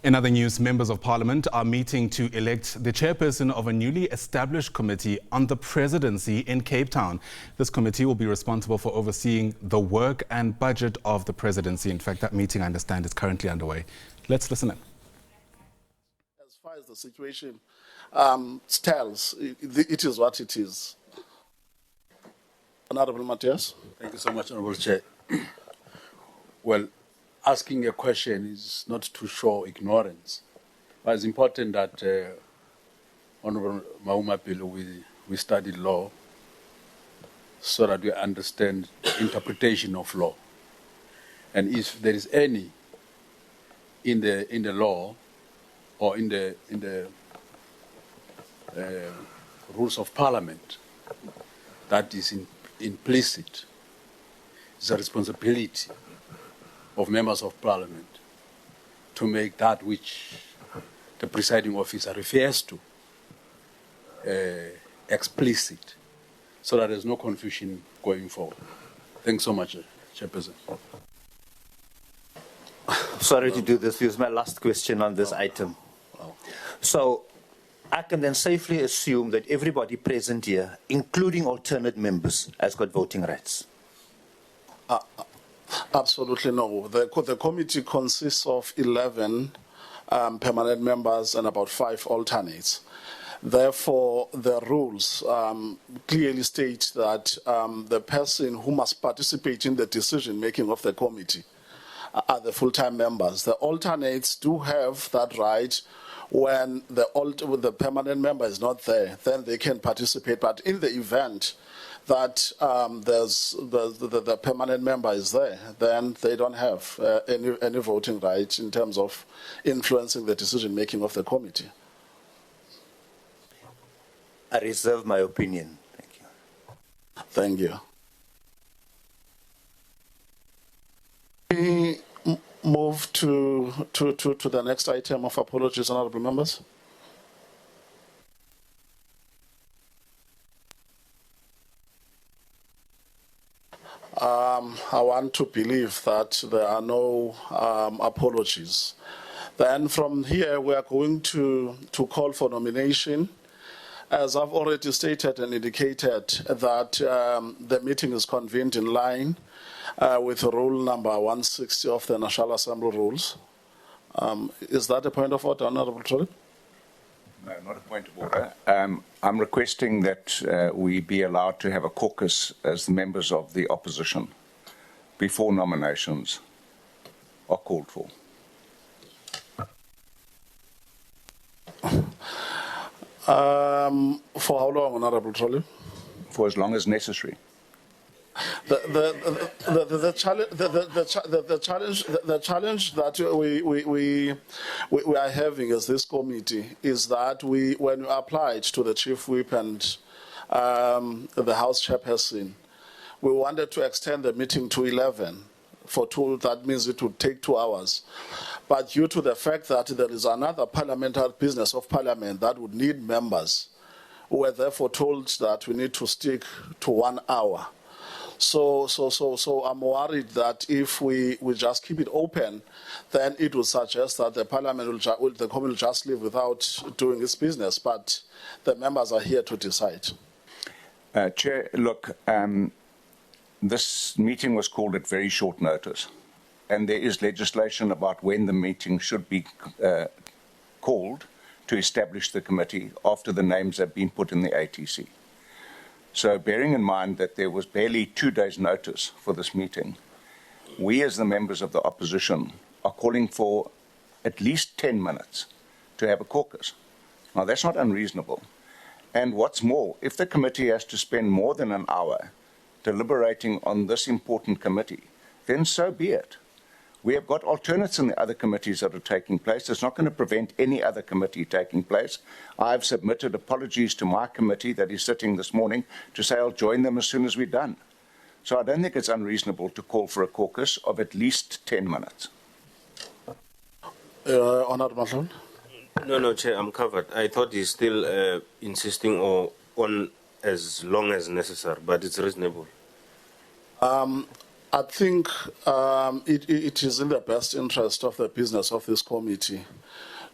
In other news, members of Parliament are meeting to elect the chairperson of a newly established committee on the Presidency in Cape Town. This committee will be responsible for overseeing the work and budget of the Presidency. In fact, that meeting, I understand, is currently underway. Let's listen in. As far as the situation tells, it is what it is. Honourable Matthias. Thank you so much, Honourable Chair. Well, asking a question is not to show ignorance, but it's important that Honourable Mauma Pilo, we study law so that we understand the interpretation of law. And if there is any in the law or in the rules of Parliament that is implicit, it's a responsibility of members of Parliament to make that which the presiding officer refers to explicit, so that there's no confusion going forward. Thanks so much, Chairperson. Sorry to do this. This is my last question on this item. So I can then safely assume that everybody present here, including alternate members, has got voting rights? Absolutely no. The committee consists of 11 permanent members and about 5 alternates. Therefore, the rules clearly state that the person who must participate in the decision-making of the committee are the full-time members. The alternates do have that right. When the permanent member is not there, then they can participate. But in the event that the permanent member is there, then they don't have any voting rights in terms of influencing the decision-making of the committee. I reserve my opinion. Thank you. Thank you. We move to the next item of apologies, honourable members. I want to believe that there are no apologies. Then from here, we are going to call for nomination. As I've already stated and indicated that the meeting is convened in line with rule number 160 of the National Assembly rules. Is that a point of order, Honourable Trolley? No, not a point of order. I'm requesting that we be allowed to have a caucus as the members of the opposition before nominations are called for. For how long, Honourable Trolley? For as long as necessary. The challenge that we are having as this committee is that when we applied to the Chief Whip and the House Chairperson, we wanted to extend the meeting to 11 for 2. That means it would take 2 hours. But due to the fact that there is another parliamentary business of Parliament that would need members, we were therefore told that we need to stick to 1 hour. So I'm worried that if we just keep it open, then it would suggest that the Parliament the committee will just leave without doing its business. But the members are here to decide. Chair, look, this meeting was called at very short notice, and there is legislation about when the meeting should be called to establish the committee after the names have been put in the ATC. So bearing in mind that there was barely 2 days' notice for this meeting, we as the members of the opposition are calling for at least 10 minutes to have a caucus. Now, that's not unreasonable. And what's more, if the committee has to spend more than an hour deliberating on this important committee, then so be it. We have got alternates in the other committees that are taking place. It's not going to prevent any other committee taking place. I've submitted apologies to my committee that is sitting this morning to say I'll join them as soon as we're done. So I don't think it's unreasonable to call for a caucus of at least 10 minutes. Honourable Matlon? No, Chair, I'm covered. I thought he's still insisting on as long as necessary, but it's reasonable. I think it is in the best interest of the business of this committee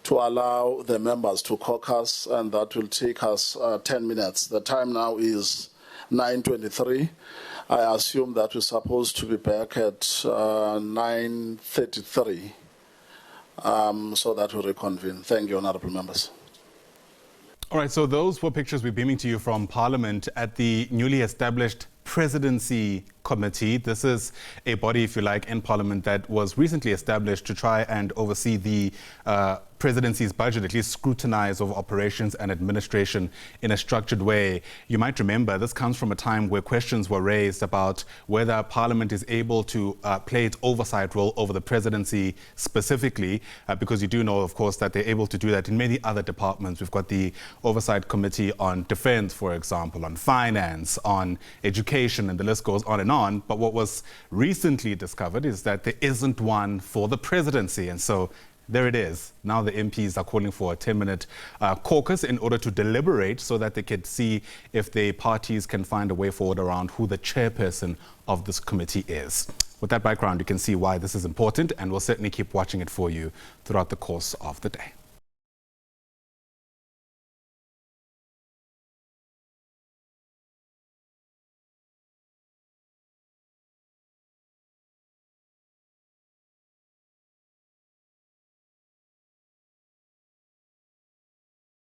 to allow the members to caucus, and that will take us 10 minutes. The time now is 9:23. I assume that we're supposed to be back at 9:33, so that we'll reconvene. Thank you, honourable members. All right, so those were pictures we're beaming to you from Parliament at the newly established Presidency Committee. This is a body, if you like, in Parliament that was recently established to try and oversee the Presidency's budget, at least scrutinize over operations and administration in a structured way. You might remember this comes from a time where questions were raised about whether Parliament is able to play its oversight role over the Presidency specifically, because you do know, of course, that they're able to do that in many other departments. We've got the Oversight Committee on Defence, for example, on Finance, on Education, and the list goes on and on. But what was recently discovered is that there isn't one for the Presidency. And so there it is. Now the MPs are calling for a 10-minute caucus in order to deliberate so that they could see if the parties can find a way forward around who the chairperson of this committee is. With that background, you can see why this is important, and we'll certainly keep watching it for you throughout the course of the day.